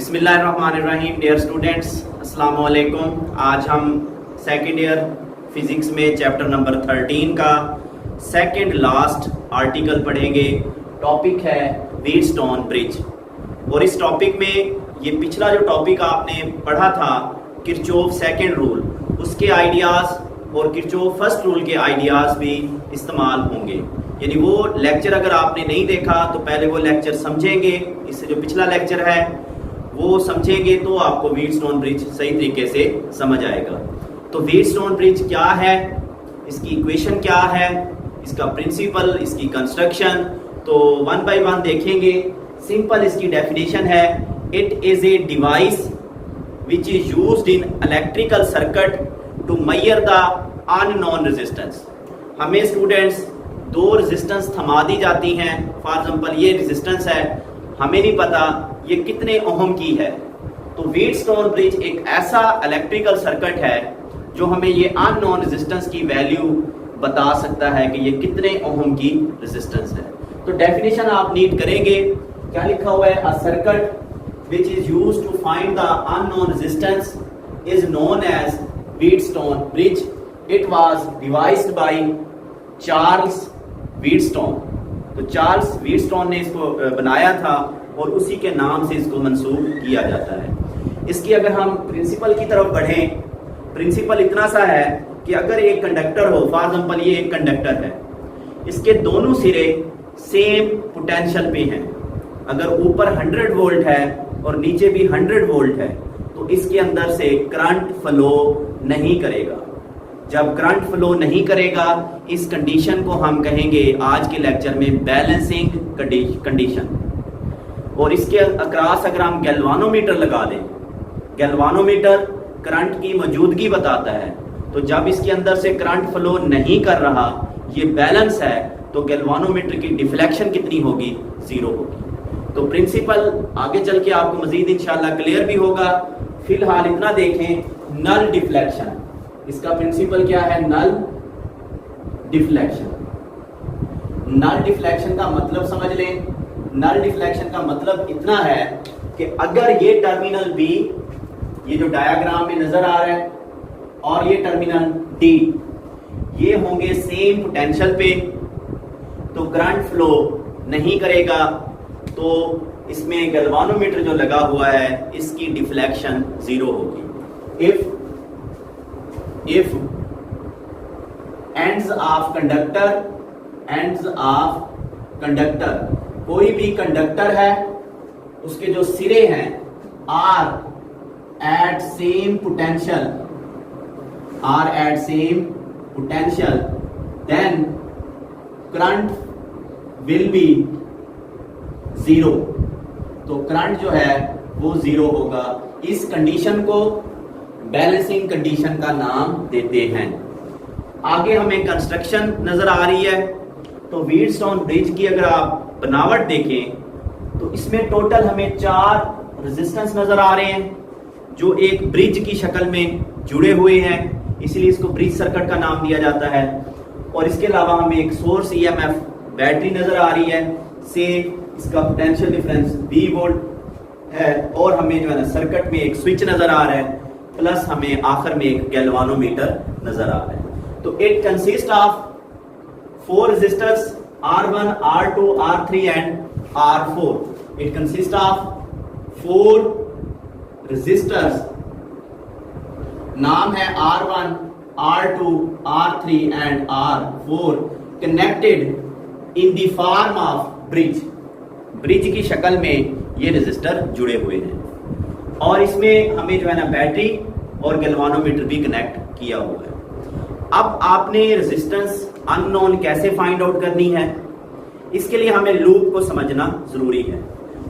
बिस्मिल्लाहिर्रहमानिर्रहीम। Dear students, अस्सलाम वालेकुम। आज हम सेकेंड ईयर फिजिक्स में चैप्टर नंबर 13 का सेकेंड लास्ट आर्टिकल पढ़ेंगे। टॉपिक है व्हीटस्टोन ब्रिज। और इस टॉपिक में ये पिछला जो टॉपिक आपने पढ़ा था किरचॉफ सेकेंड रूल, उसके आइडियाज़ और किरचॉफ फर्स्ट रूल के आइडियाज़ भी इस्तेमाल होंगे। यानी वो लेक्चर अगर आपने नहीं देखा तो पहले वो लेक्चर समझेंगे, इससे जो पिछला लेक्चर है वो समझेंगे तो आपको व्हीटस्टोन ब्रिज सही तरीके से समझ आएगा। तो व्हीटस्टोन ब्रिज क्या है, इसकी इक्वेशन क्या है, इसका प्रिंसिपल, इसकी कंस्ट्रक्शन, तो वन बाय वन देखेंगे। सिंपल इसकी डेफिनेशन है, it is a device which is used in electrical circuit to measure the unknown resistance. हमें स्टूडेंट्स दो रेजिस्टेंस थमा दी जाती हैं। फॉर एग्जांपल ये रेजिस्टेंस है, हमें नहीं पता ये कितने ओहम की है, तो व्हीटस्टोन ब्रिज एक ऐसा इलेक्ट्रिकल सर्किट है जो हमें ये अननोन रेजिस्टेंस की वैल्यू बता सकता है कि ये कितने ओहम की रेजिस्टेंस है। तो डेफिनेशन आप नीड करेंगे, क्या लिखा हुआ है, a circuit which is used to find the unknown resistance is known as Wheatstone bridge. It was devised by Charles Wheatstone. तो चार्ल्स व्हीटस्टोन ने इसको बनाया था और उसी के नाम से इसको मंसूब किया जाता है। इसकी अगर हम प्रिंसिपल की तरफ बढ़ें, प्रिंसिपल इतना सा है कि अगर एक कंडक्टर हो, फॉर एग्जांपल ये एक कंडक्टर है, इसके दोनों सिरे सेम पोटेंशियल पे हैं। अगर ऊपर 100 वोल्ट है और नीचे भी 100 वोल्ट है तो इसके अंदर से करंट फ्लो नहीं करेगा। जब करंट फ्लो नहीं करेगा, इस कंडीशन को हम कहेंगे आज के लेक्चर में बैलेंसिंग कंडीशन। और इसके अक्रॉस अगर हम गैल्वानोमीटर लगा दें, गैल्वानोमीटर करंट की मौजूदगी बताता है, तो जब इसके अंदर से करंट फ्लो नहीं कर रहा, ये बैलेंस है, तो गैल्वानोमीटर की डिफ्लेक्शन कितनी होगी, 0 होगी। तो प्रिंसिपल आगे चल के आपको मजीद इंशाल्लाह क्लियर भी होगा। फिलहाल इतना देखें, नल डिफ्लेक्शन, इसका प्रिंसिपल क्या है, नल डिफ्लेक्शन। नल डिफ्लेक्शन का मतलब समझ लें। नल डिफ्लेक्शन का मतलब इतना है कि अगर ये टर्मिनल बी, ये जो डायग्राम में नजर आ रहा है, और ये टर्मिनल डी, ये होंगे सेम पोटेंशियल पे, तो करंट फ्लो नहीं करेगा, तो इसमें गैल्वानोमीटर जो लगा हुआ है इसकी डिफ्लेक्शन 0 होगी। इफ एंड्स ऑफ कंडक्टर, कोई भी कंडक्टर है, उसके जो सिरे हैं are at same potential, then current will be 0। तो करंट जो है वो 0 होगा। इस कंडीशन को बैलेंसिंग कंडीशन का नाम देते हैं। आगे हमें कंस्ट्रक्शन नजर आ रही है। तो व्हीटस्टोन ब्रिज की अगर आप बनावट देखें तो इसमें टोटल हमें 4 रेजिस्टेंस नजर आ रहे हैं जो एक ब्रिज की शक्ल में जुड़े हुए हैं, इसलिए इसको ब्रिज सर्किट का नाम दिया जाता है। और इसके अलावा हमें एक सोर्स ईएमएफ बैटरी नजर आ रही है, से इसका पोटेंशियल डिफरेंस 20 वोल्ट है, और हमें जो है ना सर्किट में एक स्विच नजर आ रहा है, प्लस हमें आखिर में एक गैल्वानोमीटर नजर आ रहा है। तो it consist of 4 resistors R1, R2, R3 and R4. It consists of 4 resistors. नाम है R1, R2, R3 and R4 connected in the form of bridge. Bridge की शक्ल में ये रेजिस्टर जुड़े हुए हैं और इसमें हमें जो है ना बैटरी और गैल्वानोमीटर भी कनेक्ट किया हुआ है। अब आपने रेजिस्टेंस अननोन कैसे फाइंड आउट करनी है, इसके लिए हमें लूप को समझना जरूरी है।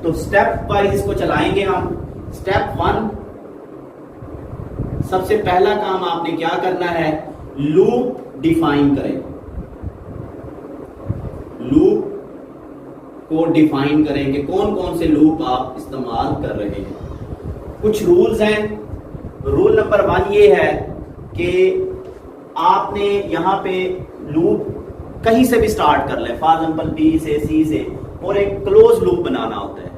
तो स्टेप वाइज इसको चलाएंगे हम। स्टेप 1, सबसे पहला काम आपने क्या करना है, लूप डिफाइन करें। लूप को डिफाइन करें कि कौन कौन से लूप आप इस्तेमाल कर रहे हैं। कुछ रूल्स हैं। रूल नंबर 1 ये है कि आपने यहां पे लूप कहीं से भी स्टार्ट कर ले, फॉर एग्जांपल बी से, सी से, और एक क्लोज लूप बनाना होता है।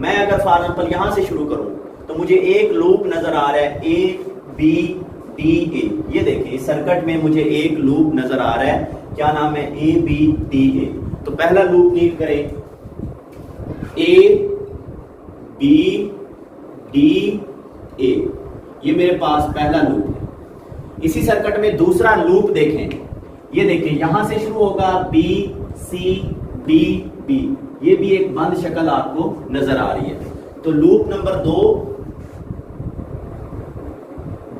मैं अगर फॉर एग्जाम्पल यहां से शुरू करूं तो मुझे एक लूप नजर आ रहा है ए बी डी ए। ये देखिए इस सर्किट में मुझे एक लूप नजर आ रहा है, क्या नाम है, ए बी डी ए। तो पहला लूप रीड करें, ए बी डी ए, ये मेरे पास पहला लूप है। इसी सर्किट में दूसरा लूप देखें, ये देखिए यहां से शुरू होगा बी सी डी बी, ये भी एक बंद शक्ल आपको नजर आ रही है। तो loop number 2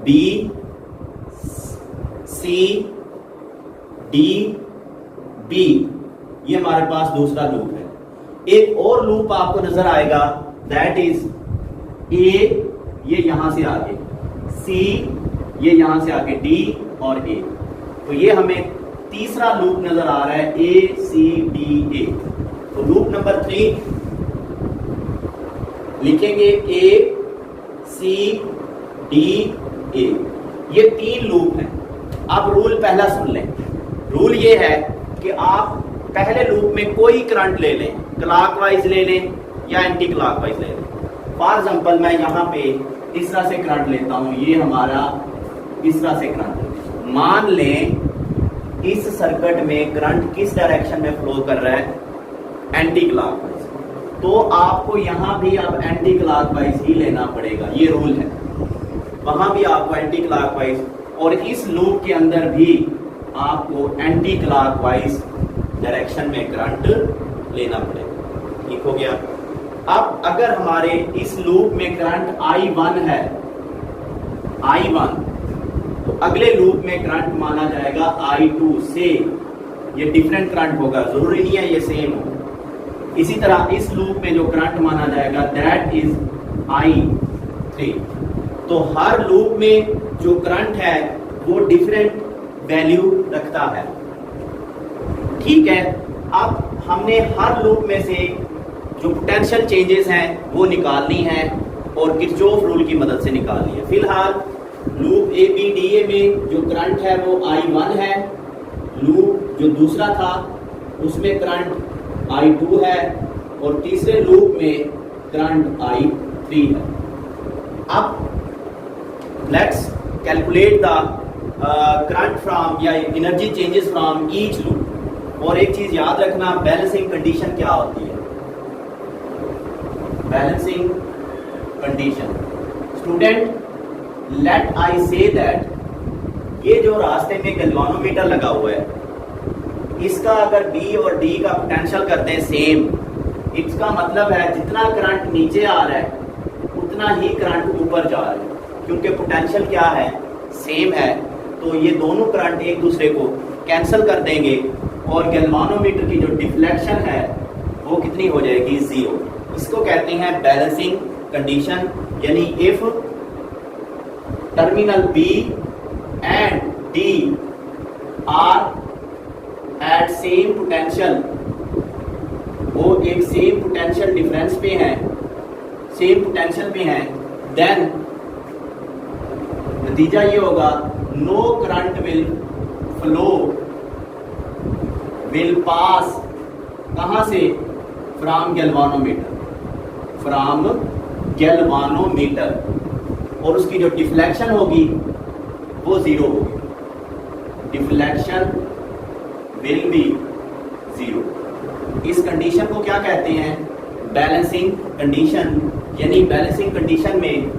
B C D B, ये हमारे पास दूसरा लूप है। एक और लूप आपको नजर आएगा, दैट इज ए, ये यहां से आगे, सी ये यहां से आगे, डी और ए। तो ये हमें तीसरा लूप नजर आ रहा है, ए सी डी ए। तो लूप नंबर 3 लिखेंगे ए सी डी ए, ये 3 लूप हैं। अब रूल पहला सुन लें। रूल ये है कि आप पहले लूप में कोई करंट ले लें, क्लॉकवाइज ले लें या एंटी क्लॉकवाइज ले लें। फॉर एग्जांपल मैं यहां पे इस तरह से करंट लेता हूं, ये हमारा इस तरह से करंट। मान लें इस सर्किट में करंट किस डायरेक्शन में फ्लो कर रहा है, एंटी क्लॉकवाइज, तो आपको यहां भी अब एंटी क्लॉकवाइज ही लेना पड़ेगा, ये रूल है। वहां भी आपको एंटी क्लॉकवाइज और इस लूप के अंदर भी आपको एंटी क्लॉकवाइज डायरेक्शन में करंट लेना पड़ेगा। ठीक हो गया। अब अगर हमारे इस लूप में करंट I1 है, I1, तो अगले लूप में करंट माना जाएगा I2 से, ये डिफरेंट करंट होगा, जरूरी नहीं है ये सेम हो। इसी तरह इस लूप में जो करंट माना जाएगा दैट इज I3। तो हर लूप में जो करंट है वो डिफरेंट वैल्यू रखता है। ठीक है, अब हमने हर लूप में से जो पोटेंशियल चेंजेस हैं वो निकालनी है और किरचॉफ रूल की मदद से निकालनी है। फिलहाल loop A B D A में जो करंट है वो I1 है, लूप जो दूसरा था उसमें करंट I2 है और तीसरे लूप में करंट I3 है। अब let's calculate the current from या energy changes from each loop. और एक चीज याद रखना, बैलेंसिंग कंडीशन क्या होती है, balancing condition. Student, let I say that ये जो रास्ते में गैल्वानोमीटर लगा हुआ है, इसका अगर बी और डी का पोटेंशियल करते हैं सेम, इसका मतलब है जितना करंट नीचे आ रहा है उतना ही करंट ऊपर जा रहा है, क्योंकि पोटेंशियल क्या है, सेम है। तो ये दोनों करंट एक दूसरे को कैंसिल कर देंगे और गैल्वानोमीटर की जो डिफ्लेक्शन है वो कितनी हो जाएगी, 0। इसको कहते हैं बैलेंसिंग कंडीशन। यानी if terminal B and D are at same potential, वो एक सेम पोटेंशियल डिफरेंस पे हैं, सेम पोटेंशियल पे हैं, देन नतीजा ये होगा no current will flow will pass, कहां से, फ्रॉम गैल्वानोमीटर, फ्रॉम गैल्वानोमीटर, और उसकी जो डिफ्लेक्शन होगी वो 0 होगी, डिफ्लेक्शन विल बी 0। इस कंडीशन को क्या कहते हैं, बैलेंसिंग कंडीशन। यानी बैलेंसिंग कंडीशन में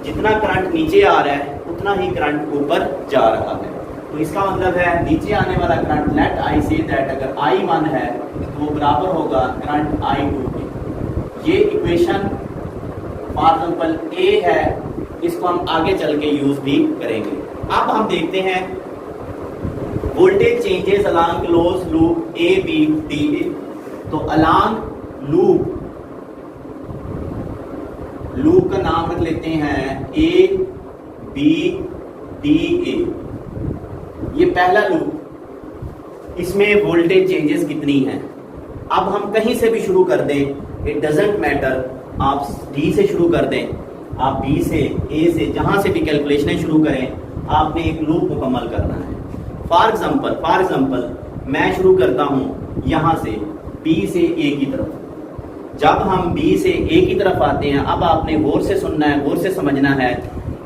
जितना करंट नीचे आ रहा है उतना ही करंट ऊपर जा रहा है। तो इसका मतलब है नीचे आने वाला current, late I say that अगर I1 है तो वो बराबर होगा करंट I2 के। ये इक्वेशन फॉर एग्जांपल ए है, इसको हम आगे चल के यूज भी करेंगे। अब हम देखते हैं voltage changes along close loop A B D A. तो अलोंग लूप, लूप का नाम रख लेते हैं ए बी डी ए, ये पहला लूप, इसमें वोल्टेज चेंजेस कितनी हैं। अब हम कहीं से भी शुरू कर दें, इट डजंट मैटर, आप डी से शुरू कर दें, आप बी से, ए से, जहां से भी कैलकुलेशन शुरू करें, आपने एक लूप मुकम्मल करना है। फॉर एग्जांपल मैं शुरू करता हूं यहां से बी से ए की तरफ, जब हम बी से ए की तरफ आते हैं, अब आपने गौर से सुनना है, गौर से समझना है।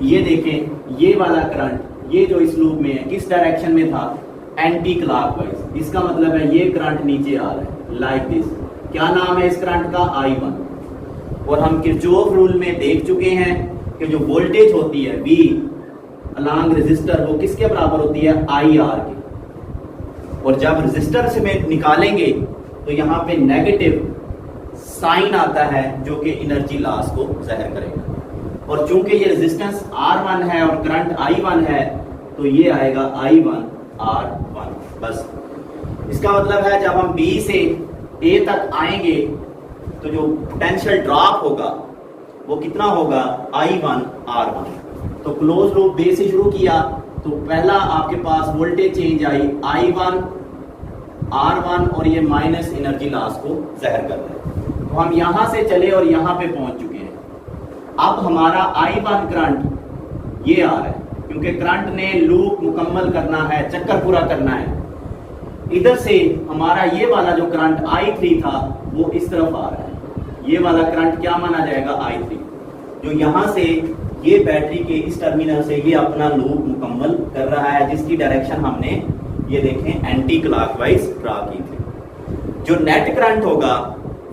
ये देखें, ये वाला करंट, ये जो इस लूप में है, किस डायरेक्शन में था? Anti clockwise. इसका मतलब है ये करंट नीचे आ रहा है, लाइक दिस। क्या नाम है इस करंट का? I1। और हम किरचॉफ रूल में देख चुके हैं कि जो वोल्टेज होती है V अलोंग रेजिस्टर, वो किसके बराबर होती है? IR के। और जब रेजिस्टर से में निकालेंगे तो यहाँ पे नेगेटिव साइन आता है जो कि एनर्जी लॉस को ज़ाहिर करेगा। और चूंकि ये रेजिस्टेंस R1 है और करंट I1 है, तो ये आएगा I1 R1। बस इसका मतलब है जब हम B से A तक आएंगे तो जो पोटेंशियल ड्रॉप होगा वो कितना होगा? I1 R1। तो क्लोज लूप बे से शुरू किया तो पहला आपके पास वोल्टेज चेंज आई I1 R1 और ये माइनस एनर्जी लॉस को ज़ाहिर कर रहा है। तो हम यहां से चले और यहां पे पहुंच चुके हैं। अब हमारा I1 करंट ये आ रहा है क्योंकि करंट ने लूप मुकम्मल करना है, चक्कर पूरा करना है। इधर से हमारा ये वाला जो करंट I3 था वो इस तरफ आ रहा है। ये वाला करंट क्या माना जाएगा? I3, जो यहां से ये बैटरी के इस टर्मिनल से ये अपना लूप मुकम्मल कर रहा है, जिसकी डायरेक्शन हमने ये देखें एंटी क्लॉकवाइज ड्रा की थी। जो नेट करंट होगा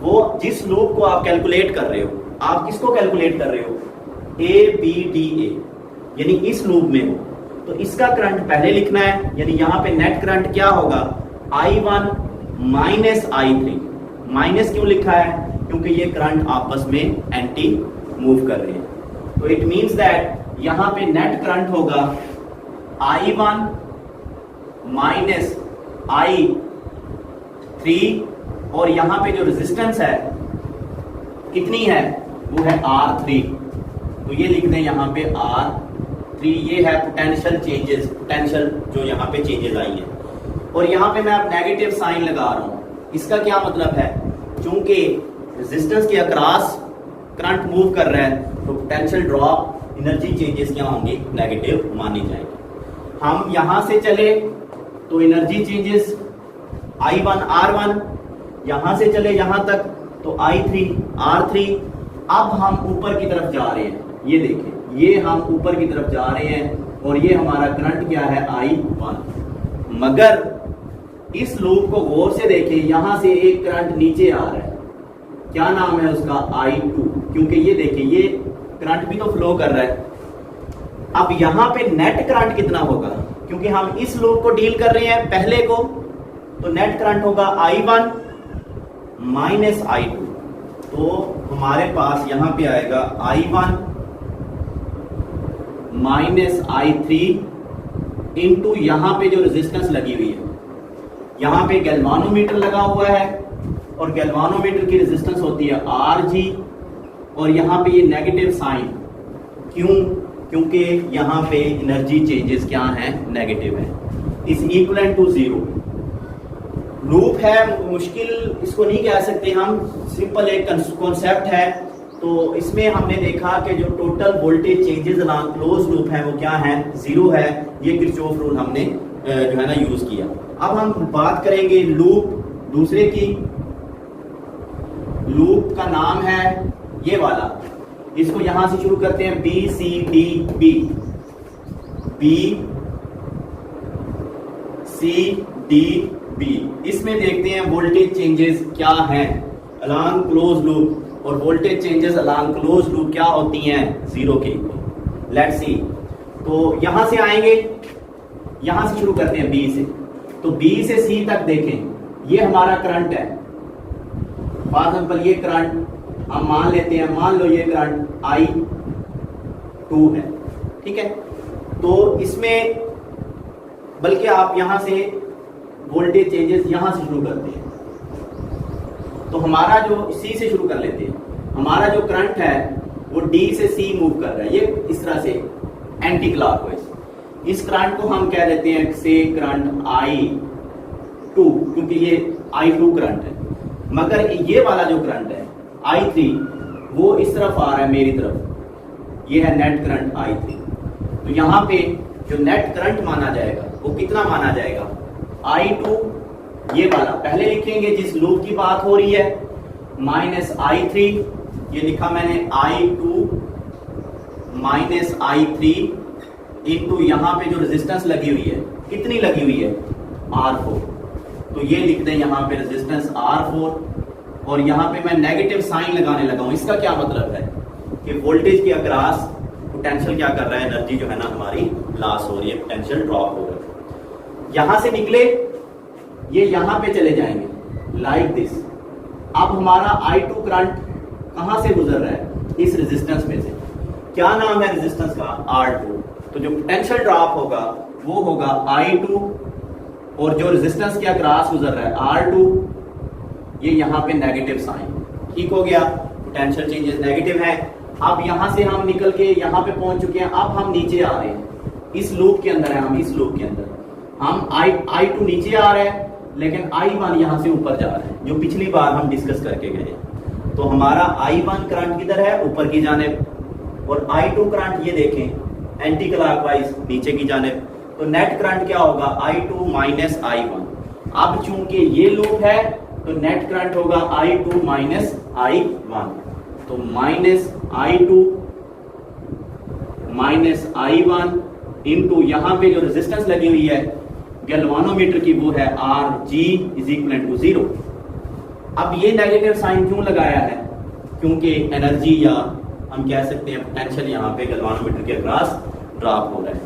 वो जिस लूप को आप कैलकुलेट कर रहे हो, आप किसको कैलकुलेट कर रहे हो? ABDA, यानी इस लूप में हो तो इसका करंट पहले लिखना है। यानी यहाँ पे नेट करंट क्या होगा? I1 minus I3। माइनस क्यों लिखा है? क्योंकि ये करंट आपस में एंटी मूव कर रहे हैं। तो इट मींस दैट यहां पे नेट करंट होगा I1 माइनस I3 और यहां पे जो रेजिस्टेंस है कितनी है? वो है R3। तो ये लिख दें यहां पे R3। ये है पोटेंशियल चेंजेस, पोटेंशियल जो यहां पे चेंजेस आई हैं। और यहां पे मैं अब नेगेटिव साइन लगा रहा हूं। इसका क्या मतलब है? चूंकि रेजिस्टेंस के अक्रॉस करंट मूव कर रहा है तो पोटेंशियल ड्रॉप, एनर्जी चेंजेस क्या होंगे? नेगेटिव मानी जाएंगे। हम यहां से चले तो एनर्जी चेंजेस I1 R1, यहां से चले यहां तक तो I3 R3। अब हम ऊपर की तरफ जा रहे हैं, ये देखें, ये हम ऊपर की तरफ जा रहे हैं और ये हमारा करंट क्या है? I1। मगर इस लूप को गौर से देखें, यहां से एक करंट नीचे आ रहा है, क्या नाम है उसका? I2। क्योंकि ये देखिए ये करंट भी तो फ्लो कर रहा है। अब यहां पे नेट करंट कितना होगा? क्योंकि हम इस लूप को डील कर रहे हैं पहले को, तो नेट करंट होगा I1 माइनस I2। तो हमारे पास यहां पे आएगा I1 माइनस I3 इंटू यहां पे जो रेजिस्टेंस लगी हुई है, यहां पे गैल्वानोमीटर लगा हुआ है और गैल्वानोमीटर की रेजिस्टेंस होती है Rg और यहाँ पे ये नेगेटिव साइन क्यों? क्योंकि यहाँ पे एनर्जी चेंजेस क्या हैं? नेगेटिव है। Is equal to 0। लूप है, मुश्किल इसको नहीं कह सकते हम, सिंपल एक कॉन्सेप्ट है। तो इसमें हमने देखा कि जो total voltage changes along close loop है वो क्या है? 0 है। ये किरचॉफ रूल हमने जो है ना यूज किया। अब हम बात करेंगे लूप दूसरे की। लूप का नाम है ये वाला, इसको यहां से शुरू करते हैं BCDB। BCDB, इसमें देखते हैं वोल्टेज चेंजेस क्या हैं अलोंग क्लोज लूप, और voltage changes along close loop क्या होती हैं? 0 के इक्वल। Let's see. तो यहां से आएंगे, यहां से शुरू करते हैं B से। तो B से C तक देखें, ये हमारा करंट है। फॉर एग्जांपल ये करंट हम मान लेते हैं, मान लो ये करंट I2 है, ठीक है। तो इसमें बल्कि आप यहां से वोल्टेज चेंजेस यहां से शुरू करते हैं। तो हमारा जो C से शुरू कर लेते हैं, हमारा जो करंट है वो D से C मूव कर रहा है, ये इस तरह से एंटी क्लॉकवाइज। इस करंट को हम कह देते हैं से करंट I2, क्योंकि ये I2 करंट है। मगर ये वाला जो करंट है I3 वो इस तरफ आ रहा है मेरी तरफ, ये है नेट करंट I3। तो यहाँ पे जो नेट करंट माना जाएगा वो कितना माना जाएगा? I2 ये वाला पहले लिखेंगे जिस लूप की बात हो रही है, माइनस I3, ये लिखा मैंने I2 माइनस I3 इंटू यहां पे जो रेजिस्टेंस लगी हुई है, कितनी लगी हुई है, R4। तो ये लिख दें यहां पे रेजिस्टेंस R4 और यहां पे मैं नेगेटिव साइन लगाने लगा हूं। इसका क्या मतलब है कि वोल्टेज के अक्रॉस पोटेंशियल क्या कर रहा है, एनर्जी जो है ना हमारी लॉस हो रही है, पोटेंशियल ड्रॉप हो रहा है। यहां से निकले ये यहां पे चले जाएंगे लाइक दिस। अब हमारा I2 करंट कहां से गुजर रहा है, इस रेजिस्टेंस में से। क्या नाम है रेजिस्टेंस का, R2। तो जो पोटेंशियल ड्रॉप होगा वो होगा I2 और जो रेजिस्टेंस के अक्रॉस गुजर रहा है R2, ये यहां पे नेगेटिव साइन, ठीक हो गया, पोटेंशियल चेंजेस नेगेटिव है। अब यहां से हम निकल के यहां पे पहुंच चुके हैं, अब हम नीचे आ रहे हैं, इस लूप के अंदर है हम, इस लूप के अंदर हम I2 नीचे आ रहे हैं लेकिन I1 यहां से ऊपर जा रहे हैं, जो पिछली बार हम डिस्कस करके गए। तो हमारा I1 करंट किधर है, ऊपर की जानिब, और I2 करंट ये देखें एंटी क्लॉकवाइज नीचे की जानिब। तो नेट करंट क्या होगा, I2 माइनस I1। अब चूंकि ये लूप है तो नेट करंट होगा I2 माइनस I1। तो minus I2 minus I1 into यहां पे जो रेजिस्टेंस लगी हुई है गैल्वानोमीटर की, वो है Rg इज इक्वल टू 0। अब ये नेगेटिव साइन क्यों लगाया है, क्योंकि एनर्जी या हम कह सकते हैं पोटेंशियल यहां पे गैल्वानोमीटर के अक्रॉस ड्रॉप हो रहा है।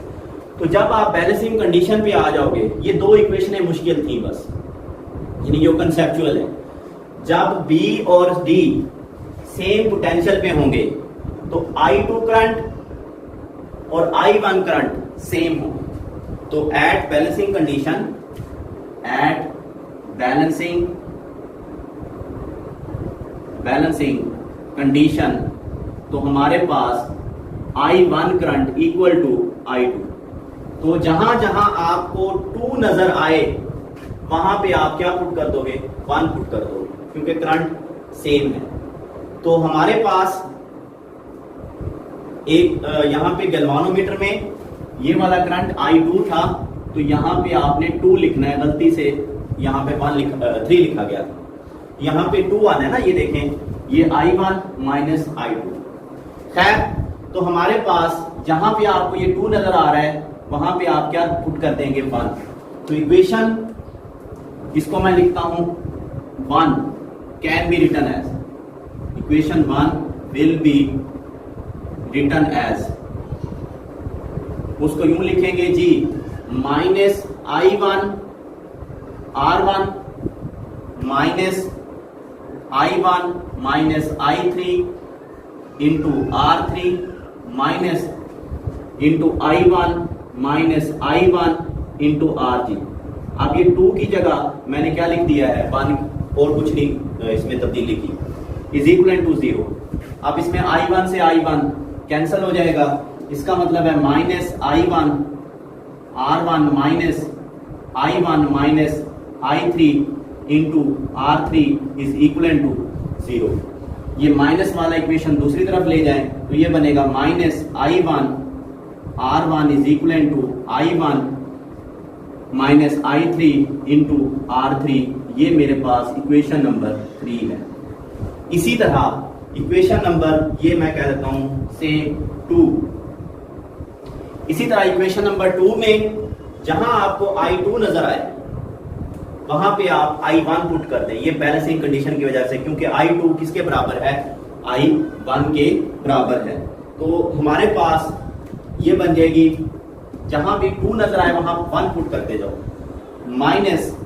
तो जब आप बैलेंसिंग कंडीशन पे आ जाओगे, ये दो इक्वेशनें मुश्किल थी बस, यानी जो कंसेप्चुअल है, जब B और D सेम पोटेंशियल पे होंगे तो I2 करंट और I1 करंट सेम हो। तो at balancing condition, at balancing condition, तो हमारे पास I1 current equal to I2। तो जहां जहां आपको 2 नजर आए वहां पे आप क्या पुट कर दोगे, 1 पुट कर दोगे, क्योंकि करंट सेम है। तो हमारे पास एक यहां पे गैल्वानोमीटर में ये वाला करंट I2 था, तो यहां पे आपने 2 लिखना है, गलती से यहां पे 3 लिखा गया था, यहां पे 2 आना है ना, ये देखें ये I1 माइनस I2। खैर, तो हमारे पास जहां पे आपको ये 2 नजर आ रहा है वहां पे आप क्या पुट कर देंगे, 1। तो इक्वेशन इसको मैं लिखता हूं 1 can be written as, equation 1 will be written as, उसको यूं लिखेंगे जी, minus I1 R1 minus I1 minus I3 into R3 minus into I1 minus I1 into RG। अब ये 2 की जगह मैंने क्या लिख दिया है, 1 और कुछ नहीं इसमें तब्दीली की, इज इक्वल टू 0। अब इसमें I1 से I1 कैंसिल हो जाएगा, इसका मतलब है minus I1 R1 minus I1 minus I3 into R3 is equal to 0। ये माइनस वाला इक्वेशन दूसरी तरफ ले जाएं तो ये बनेगा minus I1 R1 is equal to I1 minus I3 into R3। ये मेरे पास इक्वेशन नंबर 3 है। इसी तरह इक्वेशन नंबर ये मैं कह देता हूं से 2। इसी तरह इक्वेशन नंबर 2 में जहां आपको I2 नजर आए वहां पे आप I1 पुट कर दें, ये बैलेंसिंग कंडीशन की वजह से, क्योंकि I2 किसके बराबर है, I1 के बराबर है। तो हमारे पास ये बन जाएगी, जहां भी 2 नजर आए वहां 1 पुट करते जाओ, minus,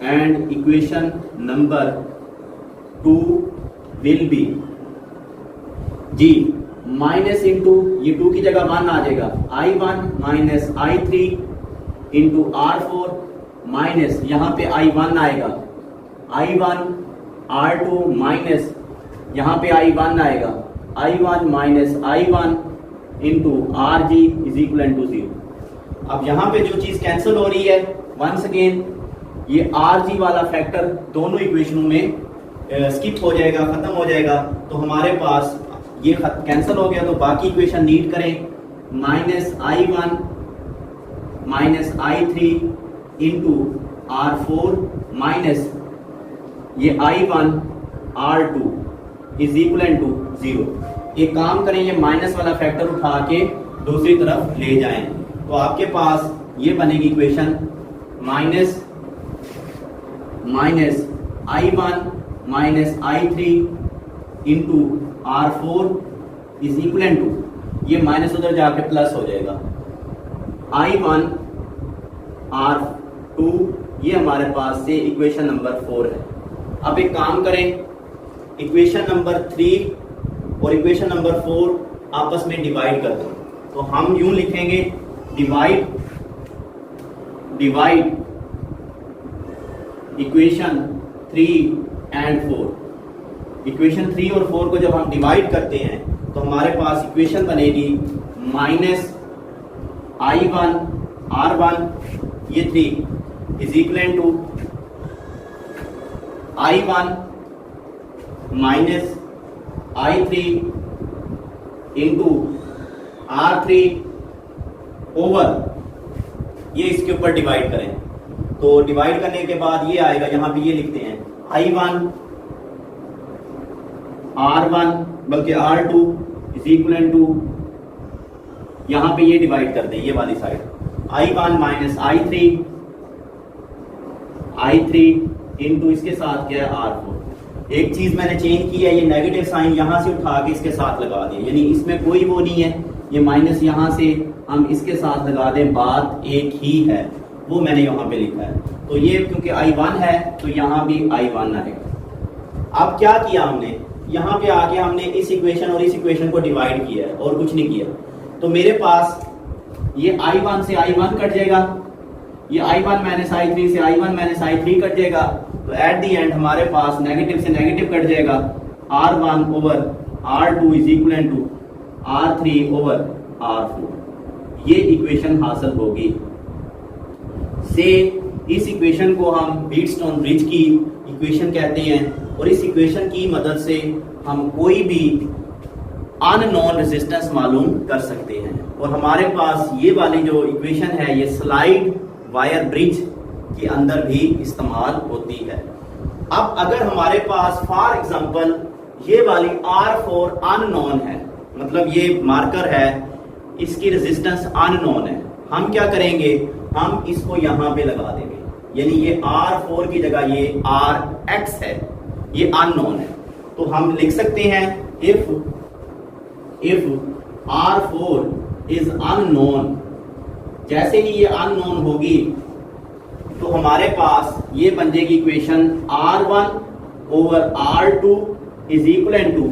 and equation number 2 will be G minus into ये 2 की जगह 1 आ जाएगा, I1 minus I3 into R4 minus यहां पे I1 आएगा, I1 R2 माइनस यहां पे I1 आएगा, I1 minus I1 into RG is equal to 0। अब यहां पे जो चीज कैंसिल हो रही है, वंस अगेन ये RG वाला फैक्टर दोनों इक्वेशनों में स्किप हो जाएगा, खत्म हो जाएगा। तो हमारे पास ये कैंसिल हो गया, तो बाकी इक्वेशन नीट करें, minus I1 minus I3 into R4 minus ये I1 R2 is equal to 0। एक काम करें, ये माइनस वाला फैक्टर उठा के दूसरी तरफ ले जाएं, तो आपके पास ये बनेगी equation minus I1 minus I3 into R4 is equal to, ये माइनस उधर जाके प्लस हो जाएगा, I1 R2, ये हमारे पास से इक्वेशन नंबर 4 है। अब एक काम करें, इक्वेशन नंबर 3 और इक्वेशन नंबर 4 आपस में डिवाइड कर दो, तो हम यूं लिखेंगे डिवाइड इक्वेशन 3 एंड 4। इक्वेशन 3 और 4 को जब हम डिवाइड करते हैं तो हमारे पास इक्वेशन बनेगी माइनस I1 R1 ये 3 is equal to I1 minus I3 into R3 over, ये इसके ऊपर डिवाइड करें, तो डिवाइड करने के बाद ये आएगा, यहां पे ये लिखते हैं I1 R1 बल्कि R2 इज इक्वल टू, यहां पे ये डिवाइड कर दें ये वाली side, I1 minus I3 into इसके साथ क्या है R4। एक चीज मैंने चेंज की है, ये नेगेटिव साइन यहां से उठा के इसके साथ लगा दें, यानी इसमें कोई वो नहीं है, ये माइनस यहां से हम इसके साथ लगा दें, बात एक ही है, वो मैंने यहां पे लिखा है। तो ये क्योंकि I1 है तो यहां भी I1 आएगा। अब क्या किया हमने, यहां पे आके हमने इस इक्वेशन और इस इक्वेशन को डिवाइड किया है और कुछ नहीं किया, तो मेरे पास ये I1 से I1 कट जाएगा, ये I1 माइनस I3 से I1 माइनस I3 कट जाएगा, तो एट दी एंड हमारे पास नेगेटिव से नेगेटिव कट जाएगा, R1 over R2 is equal to R3 over R4। ये इक्वेशन हासिल होगी। से इस इक्वेशन को हम व्हीटस्टोन ब्रिज की इक्वेशन कहते हैं, और इस इक्वेशन की मदद से हम कोई भी अननोन रेजिस्टेंस मालूम कर सकते हैं। और हमारे पास ये वाली जो इक्वेशन है ये स्लाइड वायर ब्रिज के अंदर भी इस्तेमाल होती है। अब अगर हमारे पास फॉर एग्जांपल ये वाली R4 अननोन है, मतलब ये मार्कर है, इसकी रेजिस्टेंस अननोन है, हम क्या करेंगे, हम इसको यहां पे लगा देंगे, यानी ये R4 की जगह ये Rx है, ये अननोन है, तो हम लिख सकते हैं इफ R4 इज अननोन, जैसे ही ये अननोन होगी तो हमारे पास ये बन जाएगी equation R1 over R2 is equal to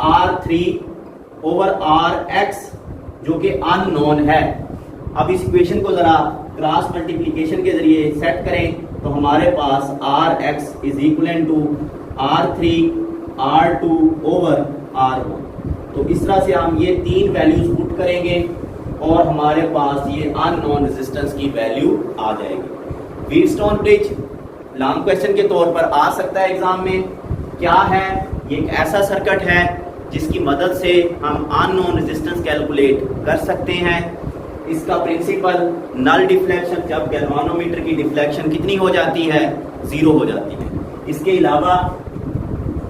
R3 over Rx जो कि अननोन है। अब इस इक्वेशन को जरा क्रॉस मल्टीप्लिकेशन के जरिए सेट करें तो हमारे पास Rx is equal to R3 R2 over R1। तो इस तरह से हम ये तीन वैल्यूज पुट करेंगे और हमारे पास ये अननोन रेजिस्टेंस की वैल्यू आ जाएगी। व्हीटस्टोन ब्रिज लॉन्ग क्वेश्चन के तौर पर आ सकता है एग्जाम में। क्या है ये, एक ऐसा सर्किट है जिसकी मदद से हम अननोन रेजिस्टेंस कैलकुलेट कर सकते हैं। इसका प्रिंसिपल नल डिफ्लेक्शन, जब गैल्वानोमीटर की डिफ्लेक्शन कितनी हो जाती है, 0 हो जाती है। इसके अलावा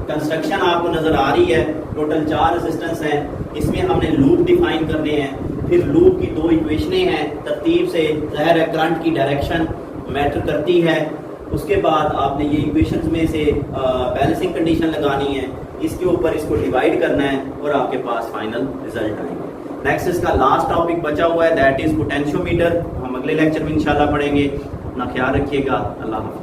कंस्ट्रक्शन आपको नजर आ रही है, टोटल 4 रेजिस्टेंस हैं, इसमें हमने लूप डिफाइन करने हैं, फिर लूप की 2 इक्वेशनें हैं, तरतीब से ज़ाहिर है करंट की डायरेक्शन मैटर करती है। उसके बाद आपने ये इक्वेशंस में से बैलेंसिंग कंडीशन लगानी है, इसके ऊपर इसको डिवाइड करना है और आपके पास फाइनल रिजल्ट आएंगे। नेक्स्ट इसका लास्ट टॉपिक बचा हुआ है, दैट इज पोटेंशियोमीटर। हम अगले लेक्चर में इंशाल्लाह पढ़ेंगे। अपना ख्याल रखिएगा। अल्लाह हाफ़िज़।